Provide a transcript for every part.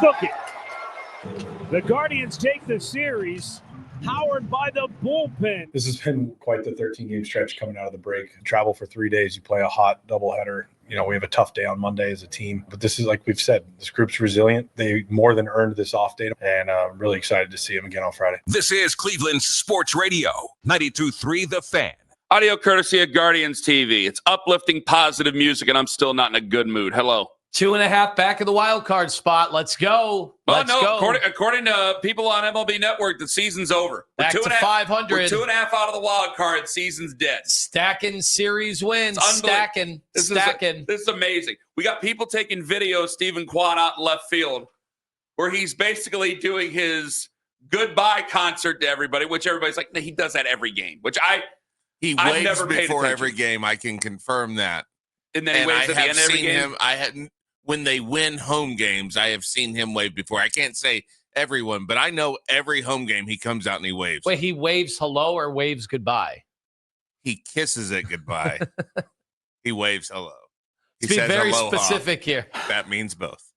took it. The Guardians take the series, powered by the bullpen. This has been quite the 13-game stretch coming out of the break. Travel for 3 days. You play a hot doubleheader. You know, we have a tough day on Monday as a team. But this is, like we've said, this group's resilient. They more than earned this off day. And I'm really excited to see them again on Friday. This is Cleveland Sports Radio, 92.3 The Fan. Audio courtesy of Guardians TV. It's uplifting, positive music, and I'm still not in a good mood. Hello. 2.5 back in the wild card spot. Let's go. Let's go. According to people on MLB Network, the season's over. Back to 500. We're 2.5 out of the wild card. Season's dead. Stacking series wins. Stacking. This is amazing. We got people taking videos, Stephen Kwan out in left field, where he's basically doing his goodbye concert to everybody, which everybody's like, he does that every game, which He waves before every game. I can confirm that. And then he waves at the end of every game. When they win home games, I have seen him wave before. I can't say everyone, but I know every home game he comes out and he waves. Wait, he waves hello or waves goodbye? He kisses it goodbye. He waves hello. He Let's says be very aloha. specific here. That means both.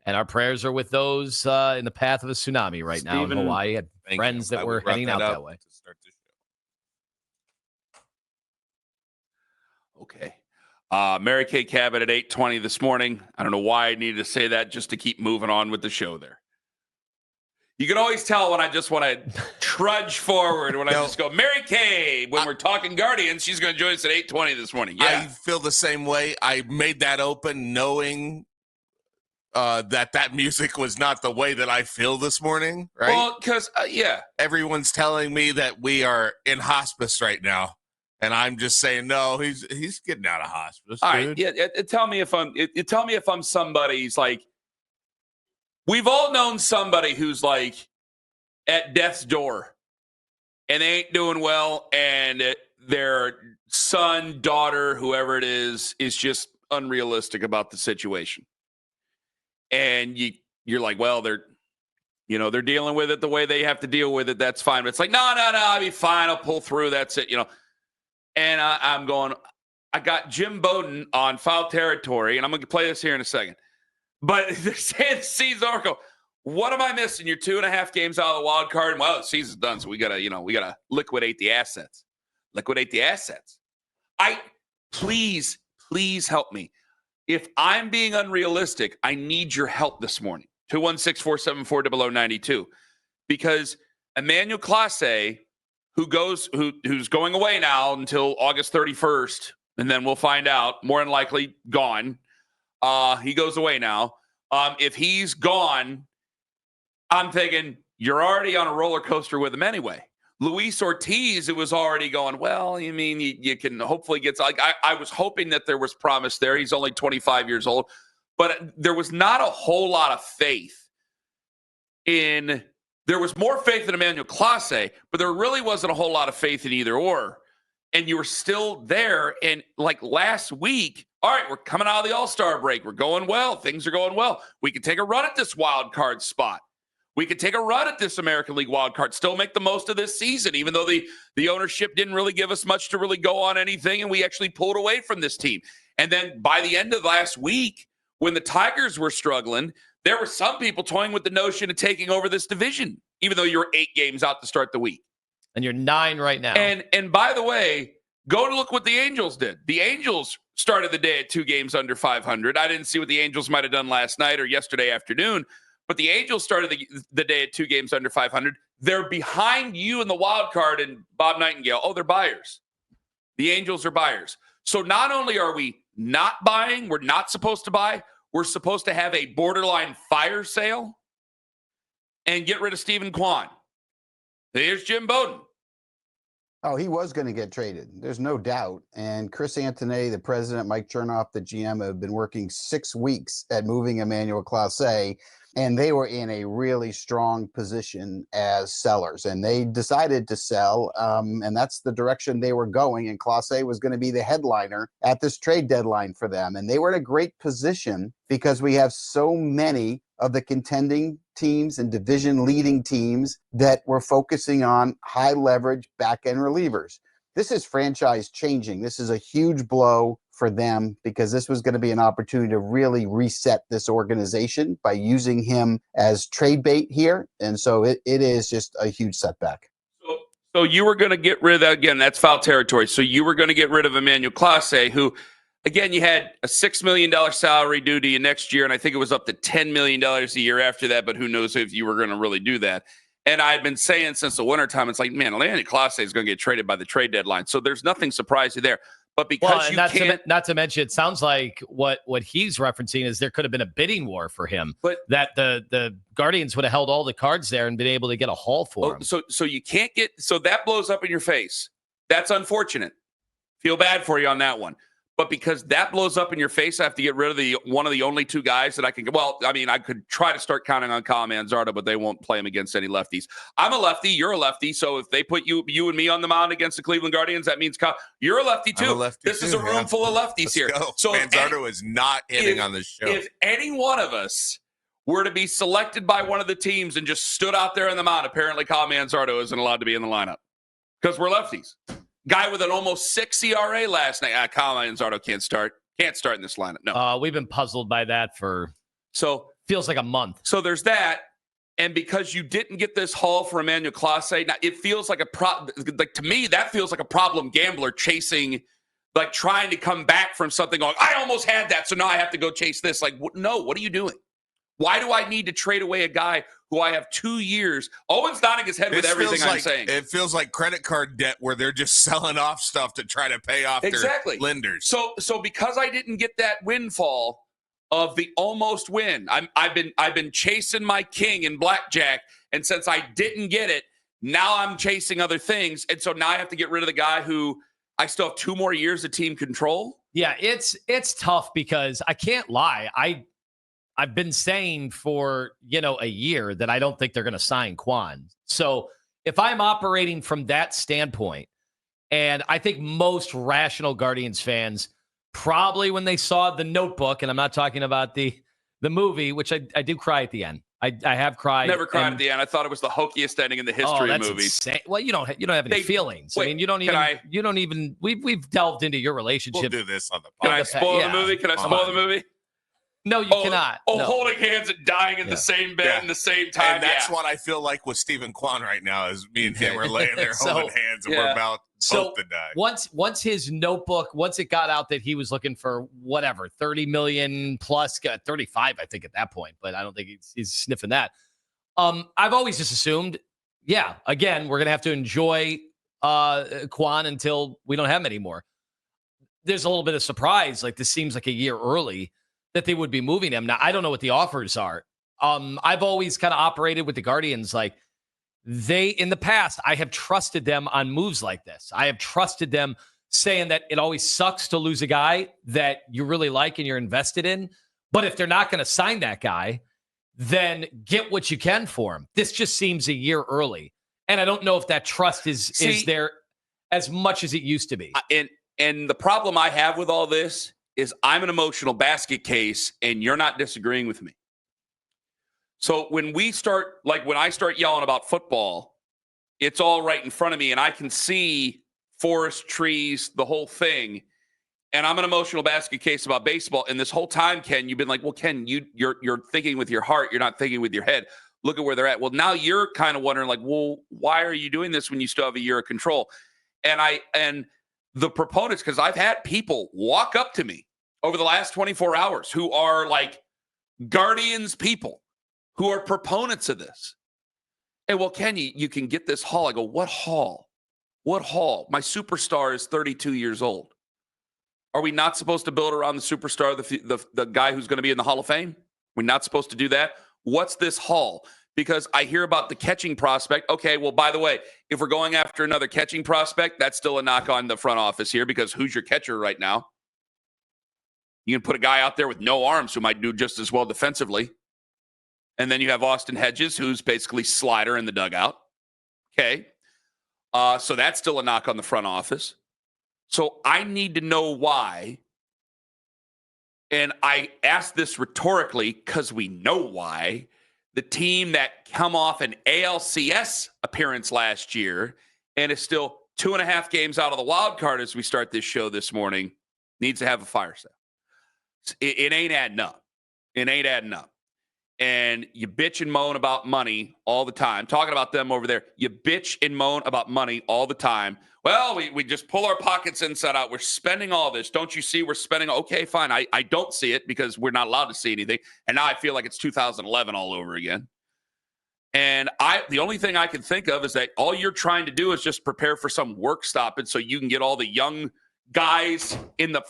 And our prayers are with those in the path of a tsunami right now in Hawaii. Had friends that were heading out that way. To start the show. Okay. Mary Kay Cabot at 8:20 this morning. I don't know why I needed to say that, just to keep moving on with the show there. You can always tell when I just want to trudge forward, when I just go, Mary Kay, when we're talking Guardians, she's going to join us at 8:20 this morning. Yeah. I feel the same way. I made that open knowing that music was not the way that I feel this morning, right? Well, because, everyone's telling me that we are in hospice right now. And I'm just saying, no, he's getting out of hospice. All right, yeah. Tell me if I'm somebody's like. We've all known somebody who's like at death's door, and they ain't doing well, and their son, daughter, whoever it is just unrealistic about the situation. And you're like, well, they're dealing with it the way they have to deal with it. That's fine. But it's like, no, I'll be fine. I'll pull through. That's it. And I'm going, I got Jim Bowden on foul territory, and I'm going to play this here in a second. But they're saying the season's over. What am I missing? You're 2.5 games out of the wild card. And, well, the season's done, so we gotta liquidate the assets. Please help me. If I'm being unrealistic, I need your help this morning. 216-474-0092. Because Emmanuel Clase, who's going away now until August 31st, and then we'll find out, more than likely gone. He goes away now. If he's gone, I'm thinking you're already on a roller coaster with him anyway. Luis Ortiz, it was already going, well, you mean you can hopefully get, like, I was hoping that there was promise there. He's only 25 years old, but there was not a whole lot of faith in. There was more faith in Emmanuel Clase, but there really wasn't a whole lot of faith in either or. And you were still there. And like last week, all right, we're coming out of the All-Star break. We're going well. Things are going well. We could take a run at this wild card spot. We could take a run at this American League wild card, still make the most of this season, even though the ownership didn't really give us much to really go on anything, and we actually pulled away from this team. And then by the end of last week, when the Tigers were struggling, there were some people toying with the notion of taking over this division, even though you're 8 games out to start the week. And you're 9 right now. And by the way, go to look what the Angels did. The Angels started the day at 2 games under 500. I didn't see what the Angels might have done last night or yesterday afternoon, but the Angels started the day at 2 games under 500. They're behind you in the wild card and Bob Nightingale. Oh, they're buyers. The Angels are buyers. So not only are we not buying, we're not supposed to buy, we're supposed to have a borderline fire sale and get rid of Stephen Kwan. Here's Jim Bowden. Oh, he was going to get traded. There's no doubt. And Chris Antonet, the president, Mike Chernoff, the GM, have been working 6 weeks at moving Emmanuel Clase, and they were in a really strong position as sellers. And they decided to sell, and that's the direction they were going. And Clase was going to be the headliner at this trade deadline for them. And they were in a great position because we have so many of the contending teams and division leading teams that were focusing on high leverage back end relievers. This is franchise changing. This is a huge blow for them because this was going to be an opportunity to really reset this organization by using him as trade bait here. And so it is just a huge setback. So you were going to get rid of, again, that's foul territory. So you were going to get rid of Emmanuel Clase, who, again, you had a $6 million salary due to you next year, and I think it was up to $10 million a year after that, but who knows if you were going to really do that. And I've been saying since the wintertime, it's like, man, Emmanuel Clase is going to get traded by the trade deadline. So there's nothing surprising there. But because not to mention, it sounds like what he's referencing is there could have been a bidding war for him, but that the Guardians would have held all the cards there and been able to get a haul for him. So you can't get, so that blows up in your face. That's unfortunate. Feel bad for you on that one. But because that blows up in your face, I have to get rid of one of the only two guys that I can. Well, I mean, I could try to start counting on Kyle Manzardo, but they won't play him against any lefties. I'm a lefty. You're a lefty. So if they put you and me on the mound against the Cleveland Guardians, that means Kyle, you're a lefty too. This is a room full of lefties here. Go. So Manzardo is not hitting on this show. If any one of us were to be selected by one of the teams and just stood out there on the mound, apparently Kyle Manzardo isn't allowed to be in the lineup because we're lefties. Guy with an almost 6 ERA last night. Kyle Manzardo can't start in this lineup. No. We've been puzzled by that feels like a month. So there's that. And because you didn't get this haul for Emmanuel Clase, now it feels like to me, that feels like a problem gambler chasing, like trying to come back from something going, I almost had that, so now I have to go chase this. Like, no, what are you doing? Why do I need to trade away a guy who I have 2 years? Owen's nodding his head with everything I'm saying. It feels like credit card debt where they're just selling off stuff to try to pay off their lenders. So because I didn't get that windfall of the almost win, I've been chasing my king in blackjack, and since I didn't get it, now I'm chasing other things, and so now I have to get rid of the guy who I still have 2 more years of team control. Yeah, it's tough because I can't lie. I've been saying for, a year that I don't think they're going to sign Kwan. So if I'm operating from that standpoint, and I think most rational Guardians fans probably when they saw The Notebook, and I'm not talking about the movie, which I did cry at the end. I have cried. Never cried at the end. I thought it was the hokiest ending in the history of movies. Insane. Well, you don't have any feelings. Wait, I mean, we've delved into your relationship. We'll do this on the podcast. Can I spoil the movie? Can I spoil the movie? No, you cannot. No. Holding hands and dying in the same bed in the same time. And that's what I feel like with Stephen Kwan right now is me and him are laying there holding hands and we're about both to die. Once his Notebook, once it got out that he was looking for whatever, 30 million plus, 35, I think at that point, but I don't think he's sniffing that. I've always just assumed, again, we're going to have to enjoy Kwan until we don't have him anymore. There's a little bit of surprise. Like this seems like a year early that they would be moving him. Now, I don't know what the offers are. I've always kind of operated with the Guardians like in the past, I have trusted them on moves like this. I have trusted them saying that it always sucks to lose a guy that you really like and you're invested in. But if they're not going to sign that guy, then get what you can for him. This just seems a year early. And I don't know if that trust is there as much as it used to be. And the problem I have with all this is I'm an emotional basket case and you're not disagreeing with me. So when I start yelling about football, it's all right in front of me and I can see forest, trees, the whole thing. And I'm an emotional basket case about baseball. And this whole time, Ken, you've been like, well, Ken, you're thinking with your heart. You're not thinking with your head. Look at where they're at. Well, now you're kind of wondering like, well, why are you doing this when you still have a year of control? And the proponents, because I've had people walk up to me over the last 24 hours who are like Guardians people who are proponents of this. And well, Ken, you can get this haul. I go, what haul? What haul? My superstar is 32 years old. Are we not supposed to build around the superstar, the guy who's going to be in the Hall of Fame? We're not supposed to do that? What's this haul? Because I hear about the catching prospect. Okay, well, by the way, if we're going after another catching prospect, that's still a knock on the front office here because who's your catcher right now? You can put a guy out there with no arms who might do just as well defensively. And then you have Austin Hedges, who's basically slider in the dugout. Okay. So that's still a knock on the front office. So I need to know why. And I ask this rhetorically because we know why. The team that come off an ALCS appearance last year and is still 2.5 games out of the wild card as we start this show this morning needs to have a fire sale. It ain't adding up. It ain't adding up. And you bitch and moan about money all the time. Talking about them over there. You bitch and moan about money all the time. Well, we just pull our pockets inside out. We're spending all this. Don't you see we're spending? Okay, fine. I don't see it because we're not allowed to see anything. And now I feel like it's 2011 all over again. And the only thing I can think of is that all you're trying to do is just prepare for some work stoppage so you can get all the young guys in the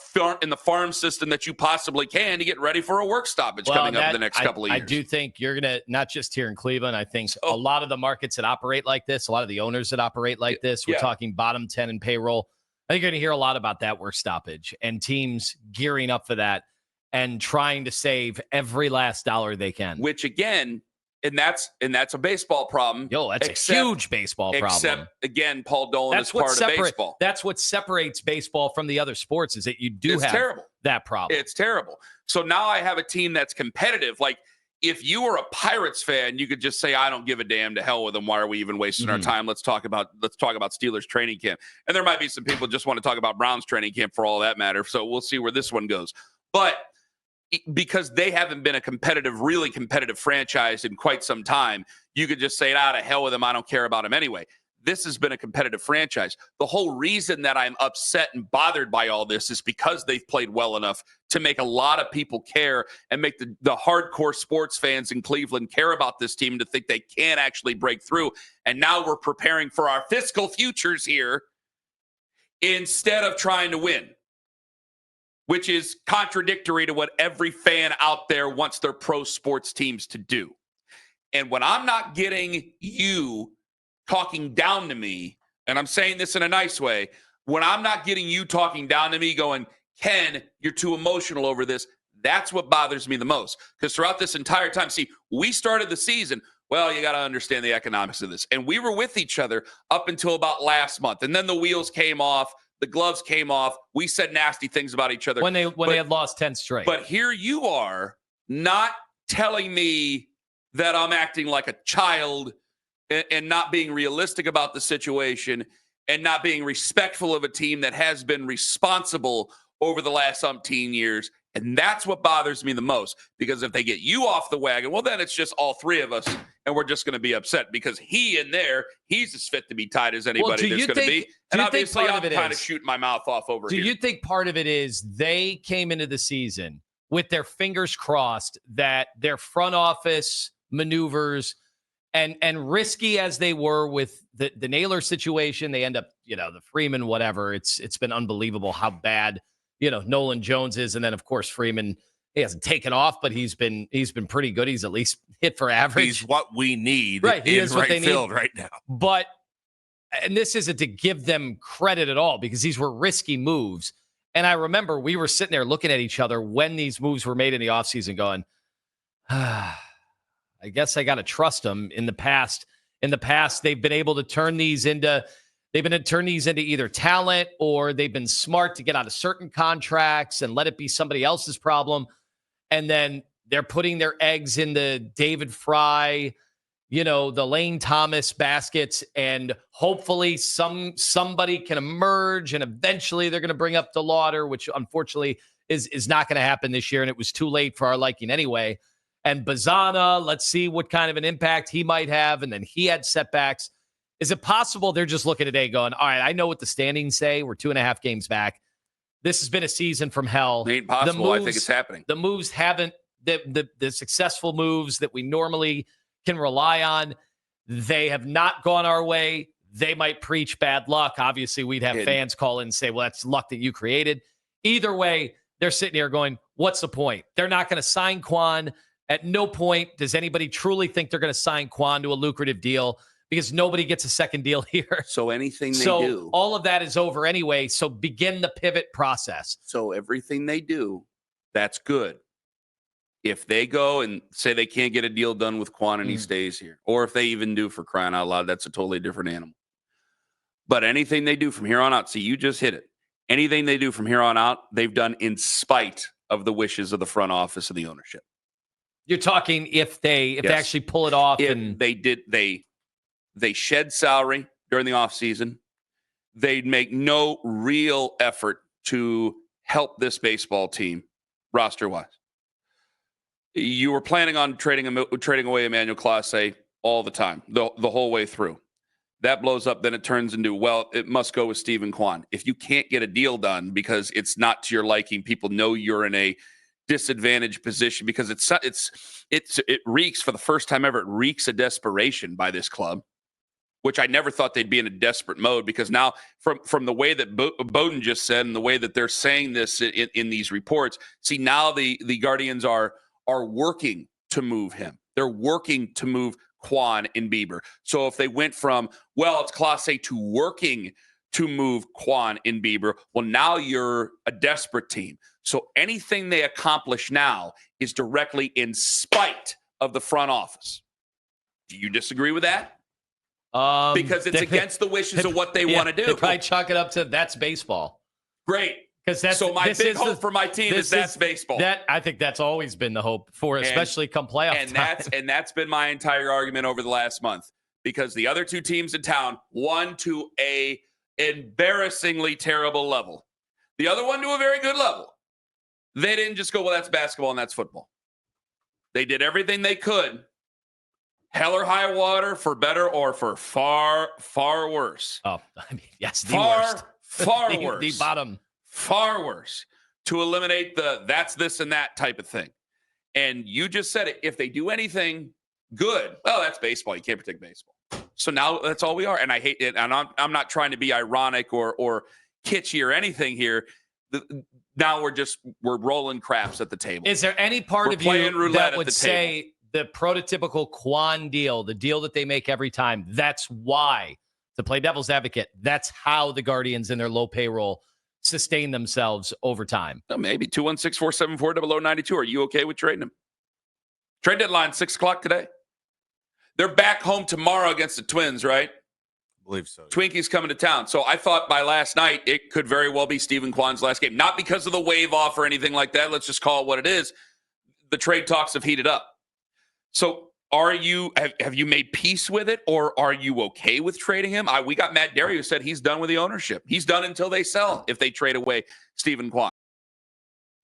farm system that you possibly can to get ready for a work stoppage coming up in the next couple of years. I do think you're going to, not just here in Cleveland, I think a lot of the markets that operate like this, a lot of the owners that operate like this, we're talking bottom 10 in payroll. I think you're going to hear a lot about that work stoppage and teams gearing up for that and trying to save every last dollar they can. Which again, and that's a baseball problem. That's a huge baseball problem. Except, again, Paul Dolan is part of baseball. That's what separates baseball from the other sports is that you do have that problem. It's terrible. So now I have a team that's competitive. Like, if you were a Pirates fan, you could just say, I don't give a damn, to hell with them. Why are we even wasting our time? Let's talk about Steelers training camp. And there might be some people just want to talk about Browns training camp for all that matter. So we'll see where this one goes. But because they haven't been a really competitive franchise in quite some time, you could just say, to hell with them. I don't care about them anyway. This has been a competitive franchise. The whole reason that I'm upset and bothered by all this is because they've played well enough to make a lot of people care and make the hardcore sports fans in Cleveland care about this team to think they can actually break through. And now we're preparing for our fiscal futures here instead of trying to win, which is contradictory to what every fan out there wants their pro sports teams to do. And when I'm not getting you talking down to me, and I'm saying this in a nice way, when I'm not getting you talking down to me going, Ken, you're too emotional over this, that's what bothers me the most. Because throughout this entire time, we started the season, well, you got to understand the economics of this. And we were with each other up until about last month. And then the wheels came off. The gloves came off. We said nasty things about each other. When they had lost 10 straight. But here you are not telling me that I'm acting like a child and not being realistic about the situation and not being respectful of a team that has been responsible over the last umpteen years. And that's what bothers me the most, because if they get you off the wagon, well, then it's just all three of us, and we're just going to be upset because he's as fit to be tied as anybody there's going to be. And obviously, I'm kind of shooting my mouth off over here. Do you think part of it is they came into the season with their fingers crossed that their front office maneuvers and risky as they were with the Naylor situation, they end up, the Freeman, whatever. It's been unbelievable how bad, Nolan Jones is. And then of course, Freeman, he hasn't taken off, but he's been pretty good. He's at least hit for average. He's what we need He is what they field need right now. But, and this isn't to give them credit at all because these were risky moves. And I remember we were sitting there looking at each other when these moves were made in the offseason going, I guess I got to trust them. In the past, they've been able to turn these into either talent or they've been smart to get out of certain contracts and let it be somebody else's problem. And then they're putting their eggs in the David Fry, the Lane Thomas baskets, and hopefully somebody can emerge and eventually they're going to bring up the lauder, which unfortunately is not going to happen this year. And it was too late for our liking anyway. And Bazana, let's see what kind of an impact he might have. And then he had setbacks. Is it possible they're just looking today going, all right, I know what the standings say. We're 2.5 games back. This has been a season from hell. It ain't possible. I think it's happening. The moves haven't, the successful moves that we normally can rely on, they have not gone our way. They might preach bad luck. Obviously, we'd have fans call in and say, well, that's luck that you created. Either way, they're sitting here going, what's the point? They're not going to sign Kwan. At no point does anybody truly think they're going to sign Kwan to a lucrative deal because nobody gets a second deal here. So anything they do. All of that is over anyway. So begin the pivot process. So everything they do, that's good. If they go and say they can't get a deal done with Kwan and he stays here, or if they even do, for crying out loud, that's a totally different animal. But anything they do from here on out, see, you just hit it. Anything they do from here on out, they've done in spite of the wishes of the front office of the ownership. You're talking if they actually pull it off. If they shed salary during the offseason, they'd make no real effort to help this baseball team roster-wise? You were planning on trading away Emmanuel Clase all the time, the whole way through. That blows up, then it turns into, well, it must go with Stephen Kwan. If you can't get a deal done because it's not to your liking, people know you're in a disadvantaged position because it reeks, for the first time ever, it reeks of desperation by this club, which I never thought they'd be in a desperate mode, because now from the way that Bowden just said and the way that they're saying this in these reports, see, now the Guardians are working to move him. They're working to move Kwan and Bieber. So if they went from, well, it's Clase, to working to move Kwan and Bieber, well, now you're a desperate team. So anything they accomplish now is directly in spite of the front office. Do you disagree with that? Because it's against the wishes of what they want to do. They probably chalk it up to that's baseball. Great. Because that's so my big hope for my team is that's baseball. I think that's always been the hope for, especially come playoff time. And that's been my entire argument over the last month, because the other two teams in town, one to a embarrassingly terrible level, the other one to a very good level. They didn't just go, well, that's basketball and that's football. They did everything they could, hell or high water, for better or for far, far worse. Oh, I mean, yes, the worst. Far worse. The bottom. Far worse, to eliminate the that's this and that type of thing. And you just said it. If they do anything good, well, that's baseball. You can't predict baseball. So now that's all we are. And I hate it. And I'm not trying to be ironic or kitschy or anything here. Now we're rolling craps at the table. Is there any part of you that would say the prototypical Kwan deal, the deal that they make every time, that's why, to play devil's advocate, that's how the Guardians in their low payroll sustain themselves over time? Well, maybe 216-474-0092. Are you okay with trading him? Trade deadline 6:00 today. They're back home tomorrow against the Twins, right? I believe so. Twinkie's coming to town. So I thought by last night it could very well be Stephen Kwan's last game. Not because of the wave off or anything like that. Let's just call it what it is. The trade talks have heated up. So have you made peace with it, or are you okay with trading him? We got Matt Derry, who said he's done with the ownership. He's done until they sell, if they trade away Stephen Kwan.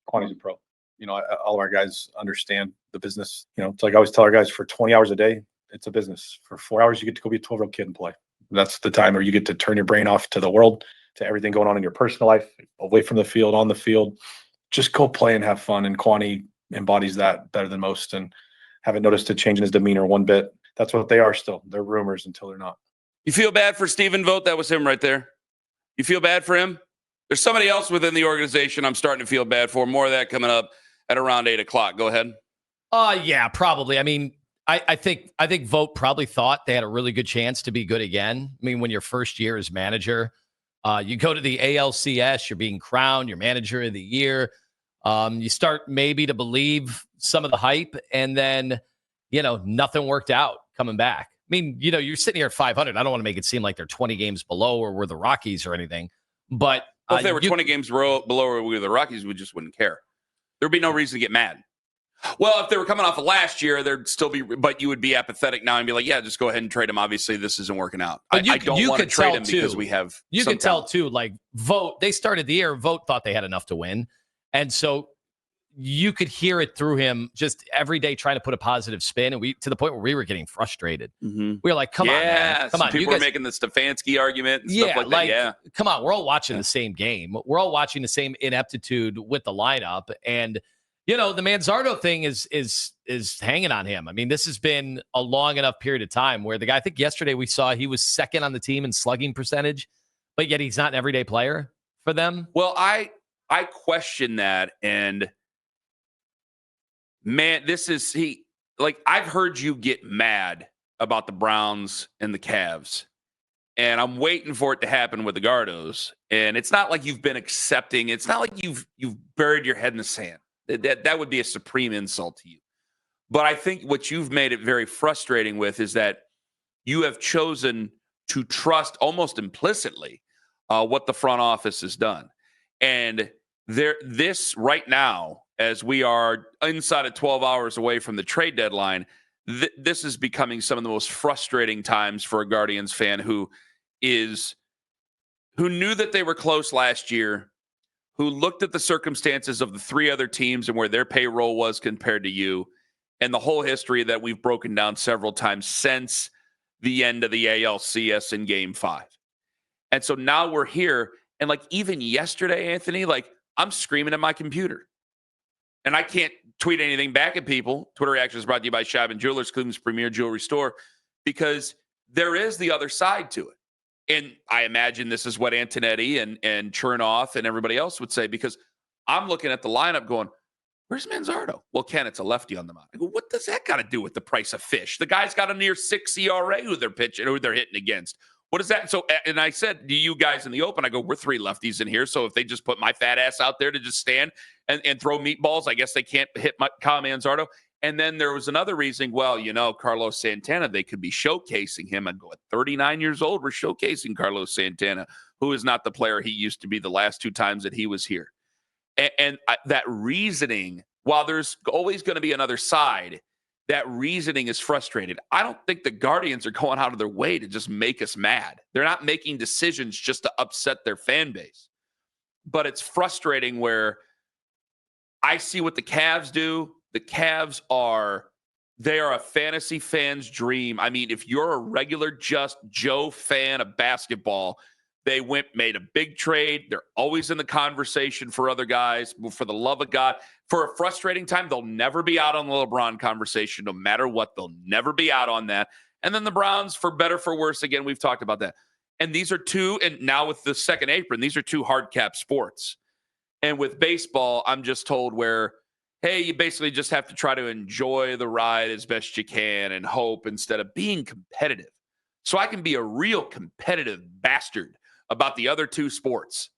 Kwan's a pro. All of our guys understand the business. It's like I always tell our guys, for 20 hours a day, it's a business. For 4 hours, you get to go be a 12-year-old kid and play. That's the time where you get to turn your brain off to the world, to everything going on in your personal life, away from the field, on the field. Just go play and have fun. And Kwani embodies that better than most. And haven't noticed a change in his demeanor one bit. That's what they are still. They're rumors until they're not. You feel bad for Stephen Vogt? That was him right there. You feel bad for him? There's somebody else within the organization I'm starting to feel bad for. More of that coming up at around 8 o'clock. Go ahead. Yeah, probably. I mean, I think Vogt probably thought they had a really good chance to be good again. I mean, when your first year as manager, you go to the ALCS, you're being crowned, you're manager of the year. You start maybe to believe some of the hype, and then, nothing worked out coming back. I mean, you're sitting here at 500. I don't want to make it seem like they're 20 games below or we're the Rockies or anything, but if they were 20 games below or we were the Rockies, we just wouldn't care. There'd be no reason to get mad. Well, if they were coming off of last year, there'd still be, but you would be apathetic now and be like, yeah, just go ahead and trade him. Obviously, this isn't working out. I don't want to trade him because we have. You can tell too, like Vogt, they started the year, Vogt thought they had enough to win. And so you could hear it through him just every day trying to put a positive spin. And to the point where we were getting frustrated. Mm-hmm. We were like, come on, man. Come on. People were making the Stefanski argument and stuff like that. Yeah. Come on. We're all watching the same game. We're all watching the same ineptitude with the lineup. And, the Manzardo thing is hanging on him. I mean, this has been a long enough period of time where the guy, I think yesterday we saw he was second on the team in slugging percentage, but yet he's not an everyday player for them. Well, I question that. And man, I've heard you get mad about the Browns and the Cavs, and I'm waiting for it to happen with the Gardos. And it's not like you've been accepting. It's not like you've buried your head in the sand. That would be a supreme insult to you. But I think what you've made it very frustrating with is that you have chosen to trust almost implicitly what the front office has done. And this right now, as we are inside of 12 hours away from the trade deadline, this is becoming some of the most frustrating times for a Guardians fan who knew that they were close last year, who looked at the circumstances of the three other teams and where their payroll was compared to you, and the whole history that we've broken down several times since the end of the ALCS in Game 5. And so now we're here, and like even yesterday, Anthony, like I'm screaming at my computer. And I can't tweet anything back at people. Twitter Reaction is brought to you by Shabin Jewelers, Cleveland's premier jewelry store, because there is the other side to it. And I imagine this is what Antonetti and Chernoff and everybody else would say, because I'm looking at the lineup going, where's Manzardo? Well, Ken, it's a lefty on the mound. I go, what does that got to do with the price of fish? The guy's got a near 6 ERA who they're hitting against. What is that? So, and I said to you guys in the open, I go, we're three lefties in here. So if they just put my fat ass out there to just stand and throw meatballs, I guess they can't hit Kyle Manzardo. And then there was another reason, well, Carlos Santana, they could be showcasing him. I'd go, at 39 years old, we're showcasing Carlos Santana, who is not the player he used to be the last two times that he was here. And that reasoning, while there's always going to be another side, that reasoning is frustrated. I don't think the Guardians are going out of their way to just make us mad. They're not making decisions just to upset their fan base. But it's frustrating where I see what the Cavs do. The Cavs they are a fantasy fan's dream. I mean, if you're a regular just Joe fan of basketball, they made a big trade. They're always in the conversation for other guys. For the love of God, for a frustrating time, they'll never be out on the LeBron conversation. No matter what, they'll never be out on that. And then the Browns, for better, for worse, again, we've talked about that. And these are two, and now with the second apron, these are two hard cap sports. And with baseball, I'm just told where, hey, you basically just have to try to enjoy the ride as best you can and hope instead of being competitive. So I can be a real competitive bastard about the other two sports,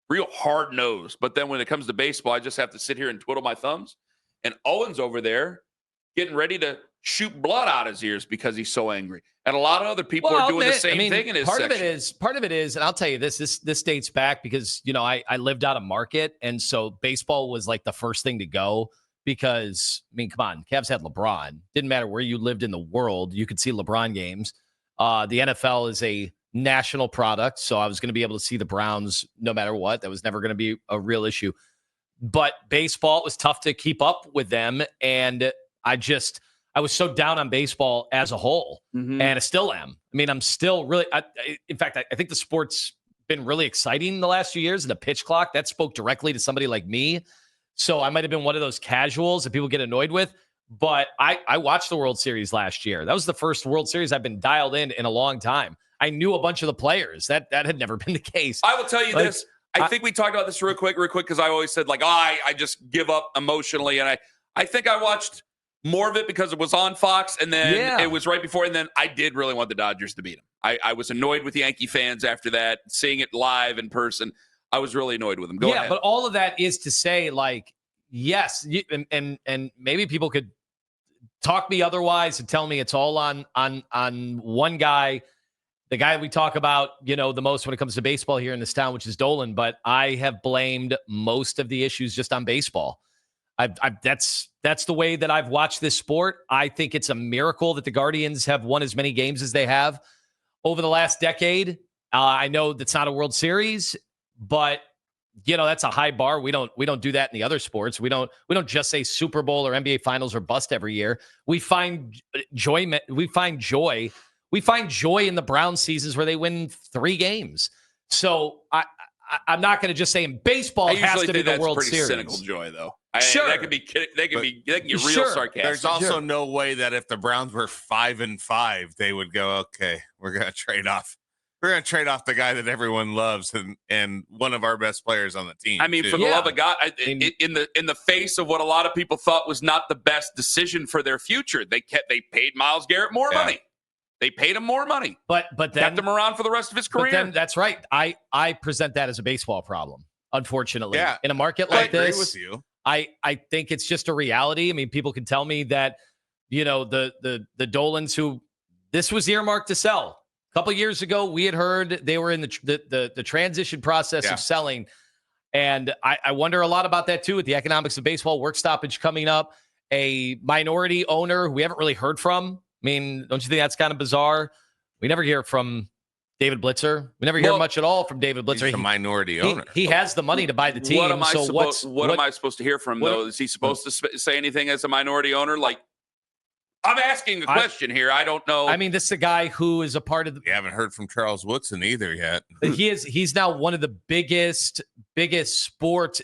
real hard nosed. But then when it comes to baseball, I just have to sit here and twiddle my thumbs. And Owen's over there getting ready to shoot blood out his ears because he's so angry. And a lot of other people are doing the same thing in his part section. Part of it is, and I'll tell you this dates back because, I lived out of Market. And so baseball was like the first thing to go because, come on, Cavs had LeBron. Didn't matter where you lived in the world. You could see LeBron games. The NFL is a national product, so I was going to be able to see the Browns no matter what. That was never going to be a real issue. But baseball, it was tough to keep up with them, and I was so down on baseball as a whole, and I still am. I'm still really in fact, I think the sport's been really exciting the last few years, and the pitch clock, that spoke directly to somebody like me. So I might have been one of those casuals that people get annoyed with, but I watched the World Series last year. That was the first World Series I've been dialed in a long time. I knew a bunch of the players. That had never been the case. I will tell you this. I think we talked about this real quick, because I always said, I just give up emotionally. And I think I watched more of it because it was on Fox, and then it was right before, and then I did really want the Dodgers to beat them. I was annoyed with Yankee fans after that, seeing it live in person. I was really annoyed with them. Go ahead. But all of that is to say, yes, and maybe people could talk me otherwise and tell me it's all on one guy. The guy we talk about, the most when it comes to baseball here in this town, which is Dolan, but I have blamed most of the issues just on baseball. That's the way that I've watched this sport. I think it's a miracle that the Guardians have won as many games as they have over the last decade. I know that's not a World Series, but that's a high bar. We don't do that in the other sports. We don't just say Super Bowl or NBA Finals or bust every year. We find joy. We find joy in the Browns seasons where they win 3 games. So I'm not going to just say in baseball has to be the World Series. Cynical joy, though. Sure, that could be. They can get real sarcastic. There's also no way that if the Browns were 5-5, they would go, okay, we're going to trade off. We're going to trade off the guy that everyone loves and one of our best players on the team. For the love of God, in the face of what a lot of people thought was not the best decision for their future, they paid Myles Garrett more money. They paid him more money, but then kept him around for the rest of his career. But then, that's right. I present that as a baseball problem. Unfortunately, in a market like this, I agree with you. I think it's just a reality. People can tell me that the Dolans who this was earmarked to sell. A couple of years ago, we had heard they were in the transition process of selling. And I wonder a lot about that, too, with the economics of baseball, work stoppage coming up, a minority owner who we haven't really heard from. Don't you think that's kind of bizarre? We never hear from David Blitzer. We never hear much at all from David Blitzer. He's a minority owner. He has the money to buy the team. What am I, what am I supposed to hear from him, though? Is he supposed to say anything as a minority owner? Like, I'm asking a question here. I don't know. I mean, this is a guy who is a part of the. You haven't heard from Charles Woodson either yet. He's now one of the biggest sports.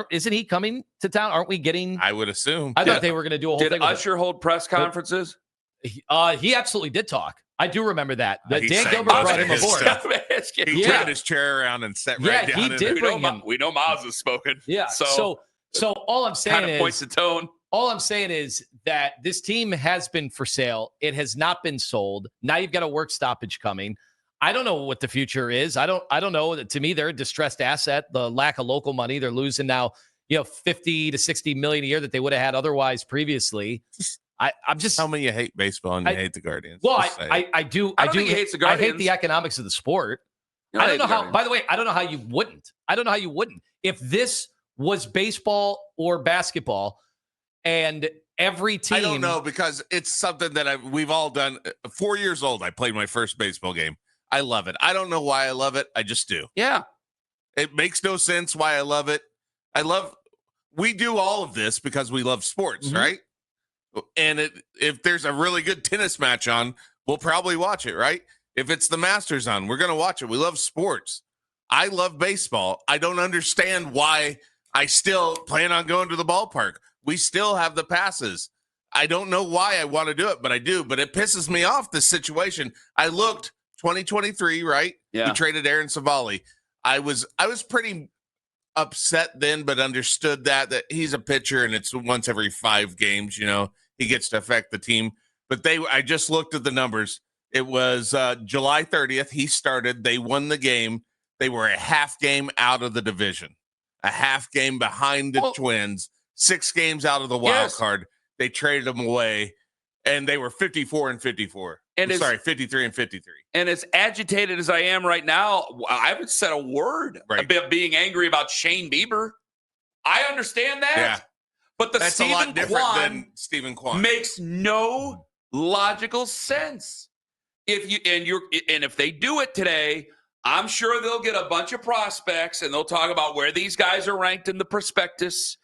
Isn't he coming to town? Aren't we getting? I would assume. I thought they were going to do a whole thing. Did Usher hold press conferences? He absolutely did talk. I do remember that. Dan Gilbert brought him aboard. He turned his chair around and sat right down. He did bring him. We know Miles has spoken. Yeah. So all I'm saying is points the tone. All I'm saying is that this team has been for sale. It has not been sold. Now you've got a work stoppage coming. I don't know what the future is. I don't know. To me, they're a distressed asset. The lack of local money, they're losing now, 50 to 60 million a year that they would have had otherwise previously. I'm just tell me you hate baseball and you hate the Guardians. Well, I do. I think he hates the Guardians. I hate the economics of the sport. I don't know how. By the way, I don't know how you wouldn't. If this was baseball or basketball. And every team. I don't know, because it's something that we've all done. 4 years old, I played my first baseball game. I love it. I don't know why I love it. I just do. Yeah. It makes no sense why I love it. We do all of this because we love sports, right? And if there's a really good tennis match on, we'll probably watch it, right? If it's the Masters on, we're going to watch it. We love sports. I love baseball. I don't understand why I still plan on going to the ballpark. We still have the passes. I don't know why I want to do it, but I do. But it pisses me off, this situation. I looked 2023, right? Yeah. We traded Aaron Savali. I was pretty upset then, but understood that he's a pitcher and it's once every 5 games, he gets to affect the team. But I just looked at the numbers. It was July 30th. He started. They won the game. They were a half game out of the division, a half game behind the Twins. 6 games out of the wild card. They traded them away, and they were 54 and 54. 53 and 53. And as agitated as I am right now, I haven't said a word about being angry about Shane Bieber. I understand that. Yeah. But that's a lot different than Stephen Kwan. Makes no logical sense. If they do it today, I'm sure they'll get a bunch of prospects and they'll talk about where these guys are ranked in the prospectus.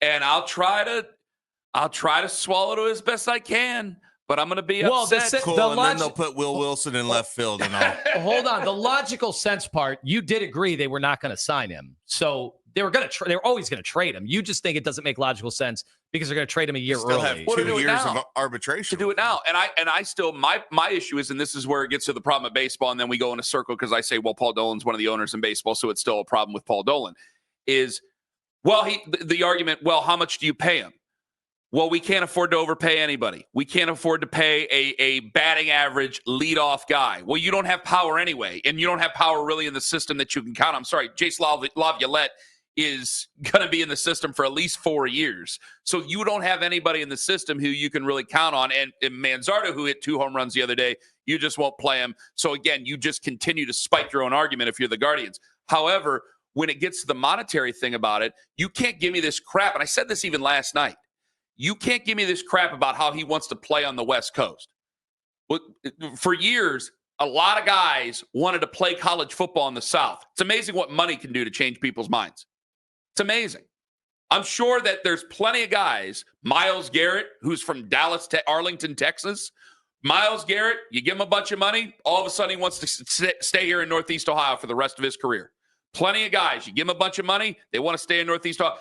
And I'll try to swallow it as best I can, but I'm going to be upset. Then they'll put Will Wilson in left field and all. Hold on, the logical sense part. You did agree they were not going to sign him, so they were going to. They were always going to trade him. You just think it doesn't make logical sense because they're going to trade him a year early. Have 2 years of arbitration to do it now. And I still my issue is, and this is where it gets to the problem of baseball, and then we go in a circle because I say, well, Paul Dolan's one of the owners in baseball, so it's still a problem with Paul Dolan. The argument, how much do you pay him? Well, we can't afford to overpay anybody. We can't afford to pay a batting average leadoff guy. Well, you don't have power anyway, and you don't have power really in the system that you can count on. I'm sorry, Jace Laviolette is going to be in the system for at least 4 years. So you don't have anybody in the system who you can really count on. And Manzardo, who hit 2 home runs the other day, you just won't play him. So again, you just continue to spike your own argument if you're the Guardians. However, when it gets to the monetary thing about it, you can't give me this crap. And I said this even last night. You can't give me this crap about how he wants to play on the West Coast. For years, a lot of guys wanted to play college football in the South. It's amazing what money can do to change people's minds. It's amazing. I'm sure that there's plenty of guys, Myles Garrett, who's from Dallas to Arlington, Texas. Myles Garrett, you give him a bunch of money, all of a sudden he wants to stay here in Northeast Ohio for the rest of his career. Plenty of guys, you give them a bunch of money, they want to stay in Northeast Ohio.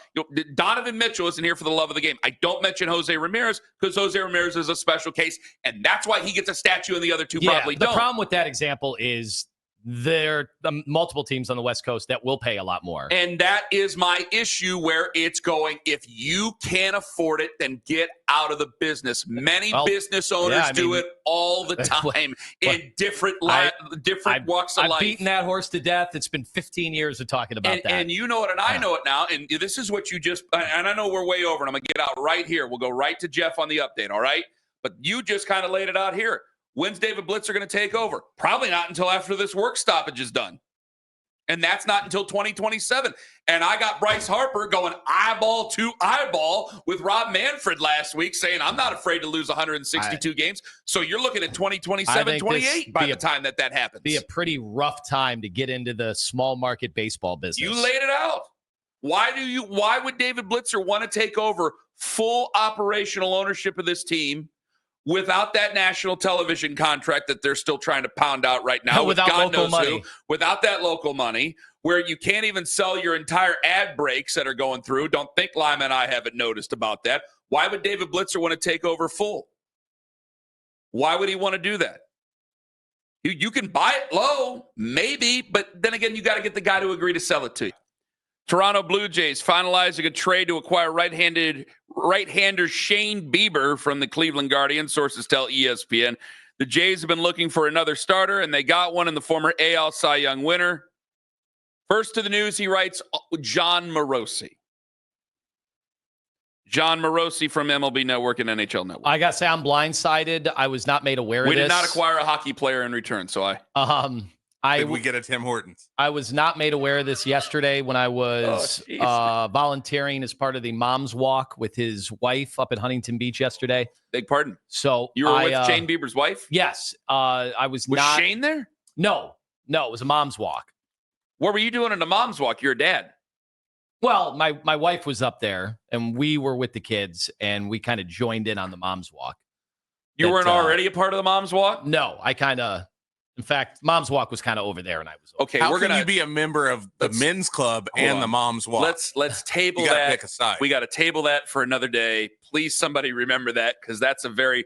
Donovan Mitchell isn't here for the love of the game. I don't mention Jose Ramirez because Jose Ramirez is a special case, and that's why he gets a statue and the other two probably don't. The problem with that example is there are multiple teams on the West Coast that will pay a lot more. And that is my issue where it's going. If you can't afford it, then get out of the business. Many business owners do it all the time in different walks of life. I've beaten that horse to death. It's been 15 years of talking about that. And you know it, and I know it now. And this is what you just – and I know we're way over, and I'm going to get out right here. We'll go right to Jeff on the update, all right? But you just kind of laid it out here. When's David Blitzer going to take over? Probably not until after this work stoppage is done. And that's not until 2027. And I got Bryce Harper going eyeball to eyeball with Rob Manfred last week saying, I'm not afraid to lose 162 games. So you're looking at 2027, 28 by the time that happens. Be a pretty rough time to get into the small market baseball business. You laid it out. Why would David Blitzer want to take over full operational ownership of this team without that national television contract that they're still trying to pound out right now, without local money, without that local money, where you can't even sell your entire ad breaks that are going through? Don't think Lima and I haven't noticed about that. Why would David Blitzer want to take over full? Why would he want to do that? You can buy it low, maybe, but then again, you got to get the guy to agree to sell it to you. Toronto Blue Jays finalizing a trade to acquire right-hander Shane Bieber from the Cleveland Guardians, sources tell ESPN. The Jays have been looking for another starter, and they got one in the former AL Cy Young winner. First to the news, he writes, John Morosi. John Morosi from MLB Network and NHL Network. I got to say, I'm blindsided. I was not made aware of this. We did not acquire a hockey player in return, so Did we get a Tim Hortons? I was not made aware of this yesterday when I was volunteering as part of the Mom's Walk with his wife up at Huntington Beach yesterday. Beg pardon? So you were with Shane Bieber's wife? Yes. I was not. Was Shane there? No, it was a Mom's Walk. What were you doing in a Mom's Walk? You're a dad. Well, my wife was up there, and we were with the kids, and we kind of joined in on the Mom's Walk. You weren't already a part of the Mom's Walk? No, in fact, Mom's Walk was kind of over there, and I was over. Okay. How can you be a member of the men's club and the Mom's Walk? Let's table you that. Pick a side. We got to table that for another day. Please, somebody remember that, because that's a very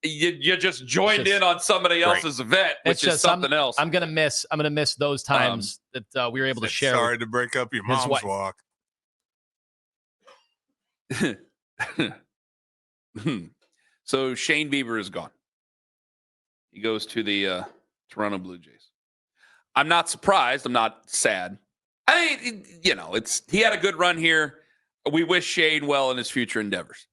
You just joined in on somebody else's event, which is something else. I'm gonna miss those times that we were able to share. Sorry to break up your Mom's Walk. So Shane Bieber is gone. He goes to the Toronto Blue Jays. I'm not surprised. I'm not sad. I mean, he had a good run here. We wish Shane well in his future endeavors.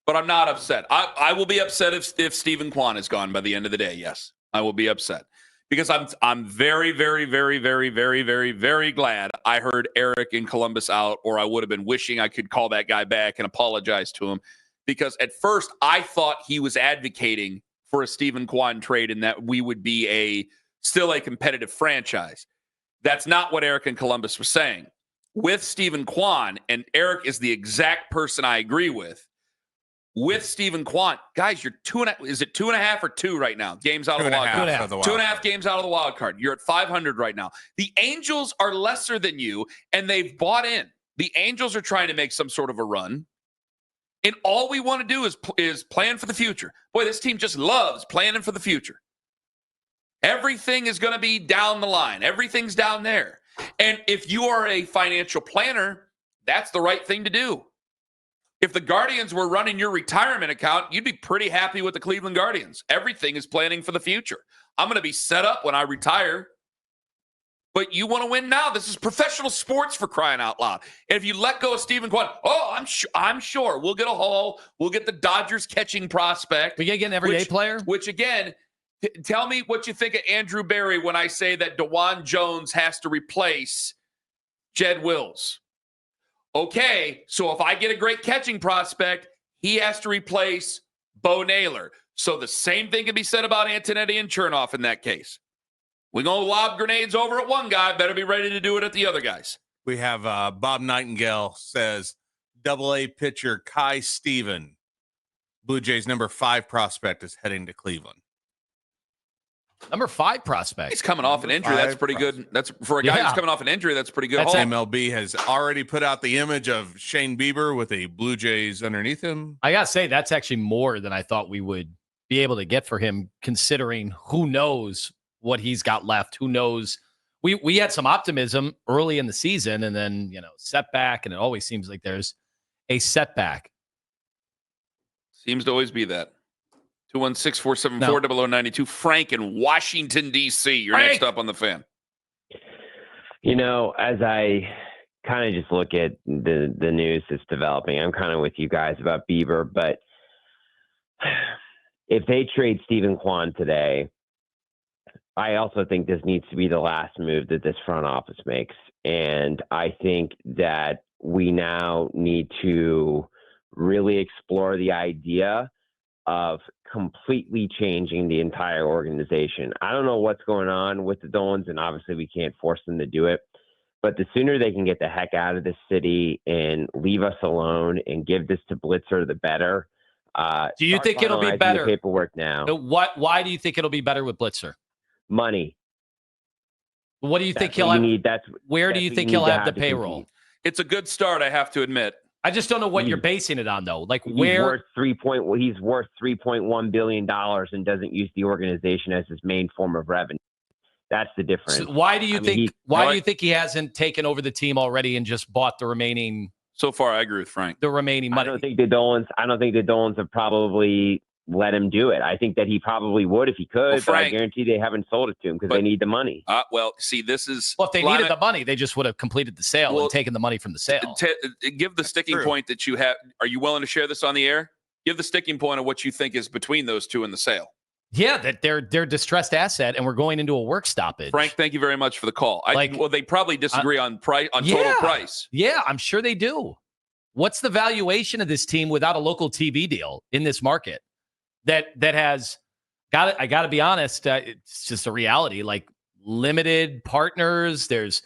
But I'm not upset. I will be upset if Stephen Kwan is gone by the end of the day. Yes, I will be upset. Because I'm very, very, very, very, very, very, very glad I heard Eric in Columbus out, or I would have been wishing I could call that guy back and apologize to him. Because at first I thought he was advocating for a Stephen Kwan trade and that we would be still a competitive franchise. That's not what Eric in Columbus was saying. With Stephen Kwan, and Eric is the exact person I agree with Stephen Kwan, guys, you're 2.5 or 2 right now? Games out of the wild card. 2.5 games out of the wild card. You're at 500 right now. The Angels are lesser than you, and they've bought in. The Angels are trying to make some sort of a run. And all we want to do is plan for the future. Boy, this team just loves planning for the future. Everything is going to be down the line. Everything's down there. And if you are a financial planner, that's the right thing to do. If the Guardians were running your retirement account, you'd be pretty happy with the Cleveland Guardians. Everything is planning for the future. I'm going to be set up when I retire. But you want to win now. This is professional sports, for crying out loud. And if you let go of Stephen Kwan, I'm sure we'll get a haul. We'll get the Dodgers catching prospect. We get an everyday player. Which again, tell me what you think of Andrew Berry when I say that DeJuan Jones has to replace Jed Wills. Okay, so if I get a great catching prospect, he has to replace Bo Naylor. So the same thing can be said about Antonetti and Chernoff in that case. We're going to lob grenades over at one guy. Better be ready to do it at the other guys. We have Bob Nightingale says, Double-A pitcher Kai Steven, Blue Jays number 5 prospect, is heading to Cleveland. Number 5 prospect. He's coming off an injury. That's pretty good. That's for a guy who's coming off an injury. That's pretty good. MLB has already put out the image of Shane Bieber with a Blue Jays underneath him. I got to say, that's actually more than I thought we would be able to get for him, considering who knows what he's got left. Who knows? We had some optimism early in the season, and then, setback, and it always seems like there's a setback. Seems to always be that. 216-474-0092. Frank in Washington, D.C. You're next up on the Fan. As I kind of just look at the news that's developing, I'm kind of with you guys about Bieber, but if they trade Stephen Kwan today, I also think this needs to be the last move that this front office makes. And I think that we now need to really explore the idea of completely changing the entire organization. I don't know what's going on with the Dolans, and obviously we can't force them to do it. But the sooner they can get the heck out of this city and leave us alone and give this to Blitzer, the better. Do you think it'll be better? The paperwork now. Why do you think it'll be better with Blitzer? Money. What do you think he'll have? Where do you think he'll have the payroll? It's a good start, I have to admit. I just don't know what you're basing it on, though. Like he's where he's worth $3.1 billion and doesn't use the organization as his main form of revenue. That's the difference. So why do you think? Why do you think he hasn't taken over the team already and just bought the remaining? So far, I agree with Frank. The remaining money. I don't think the Dolans have probably let him do it. I think that he probably would if he could, well, Frank, but I guarantee they haven't sold it to him because they need the money. Well, see, this is... Well, if they needed the money, they just would have completed the sale and taken the money from the sale. Give the sticking point that you have. Are you willing to share this on the air? Give the sticking point of what you think is between those two in the sale. Yeah, that they're distressed asset, and we're going into a work stoppage. Frank, thank you very much for the call. Well, they probably disagree on price, total price. Yeah, I'm sure they do. What's the valuation of this team without a local TV deal in this market? That has got it. I got to be honest. It's just a reality. Like limited partners. It's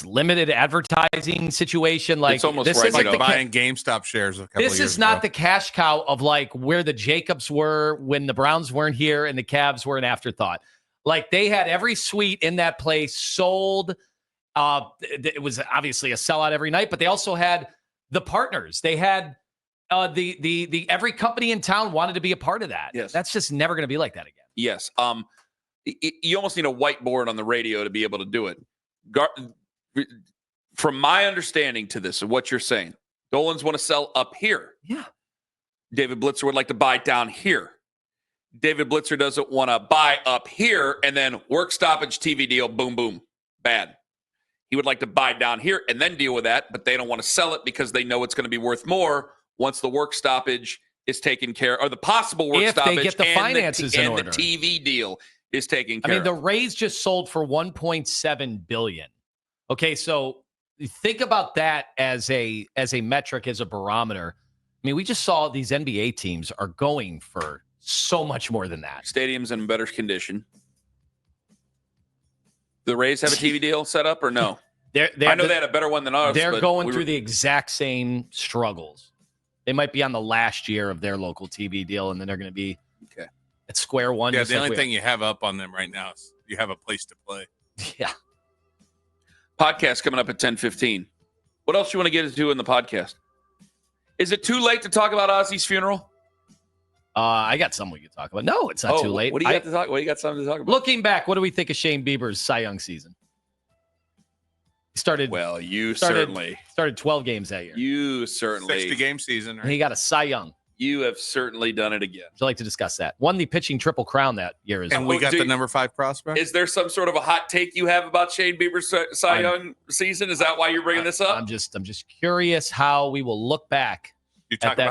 limited advertising situation. Like it's almost this right. is like buying GameStop shares. This is not the cash cow of like where the Jacobs were when the Browns weren't here and the Cavs were an afterthought. Like they had every suite in that place sold. It was obviously a sellout every night, but they also had the partners. They had. The every company in town wanted to be a part of that. Yes. That's just never going to be like that again. Yes. You almost need a whiteboard on the radio to be able to do it. From my understanding to this and what you're saying, Dolans want to sell up here. Yeah. David Blitzer would like to buy down here. David Blitzer doesn't want to buy up here and then work stoppage TV deal, boom, boom, bad. He would like to buy down here and then deal with that, but they don't want to sell it because they know it's going to be worth more once the work stoppage is taken care of, or the possible work stoppage they get the finances in order. The TV deal is taken care of. The Rays just sold for $1.7 billion. Okay, so think about that as a metric, as a barometer. I mean, we just saw these NBA teams are going for so much more than that. Stadium's in better condition. The Rays have a TV deal set up or no? I know they had a better one than ours. They're going through the exact same struggles. They might be on the last year of their local TV deal, and then they're going to be at square one. Yeah, the only thing you have up on them right now is you have a place to play. Yeah. Podcast coming up at 10:15. What else you want to get into in the podcast? Is it too late to talk about Ozzy's funeral? I got something we could talk about. No, it's not too late. What do you got to talk? What do you got something to talk about? Looking back, what do we think of Shane Bieber's Cy Young season? Started 12 games that year. You certainly 60-game season, right? And he got a Cy Young. You have certainly done it again. Would you like to discuss that? Won the pitching triple crown that year as well. And we got the number 5 prospect. Is there some sort of a hot take you have about Shane Bieber's Cy Young season? Is that why you're bringing this up? I'm just curious how we will look back at that